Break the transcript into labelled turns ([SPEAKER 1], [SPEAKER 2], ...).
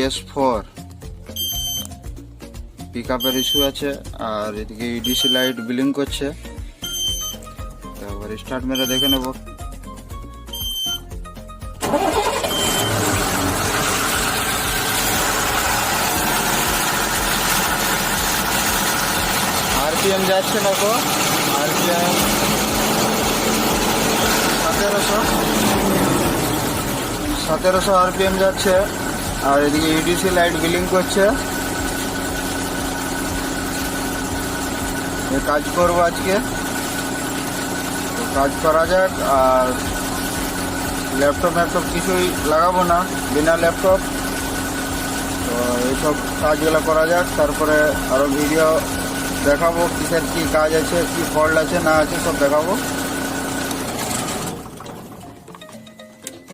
[SPEAKER 1] BS4 পিকআপের issue আছে, আর এদিকে EDC light bling করছে। একবার স্টার্ট মেরে দেখে নেব। আরপিএম যাচ্ছে না তো, আরপিএম 1700 আরপিএম যাচ্ছে। আর এদিকে ইডিসি লাইট ব্লিং করছে। কাজ করব আজকে, তো কাজ করা যাক। আর ল্যাপটপ কিছুই লাগাবো না, বিনা ল্যাপটপ। তো এইসব কাজগুলো করা যাক, তারপরে আরও ভিডিও দেখাবো কিসের কি কাজ আছে, কি ফল্ট আছে না আছে সব দেখাবো।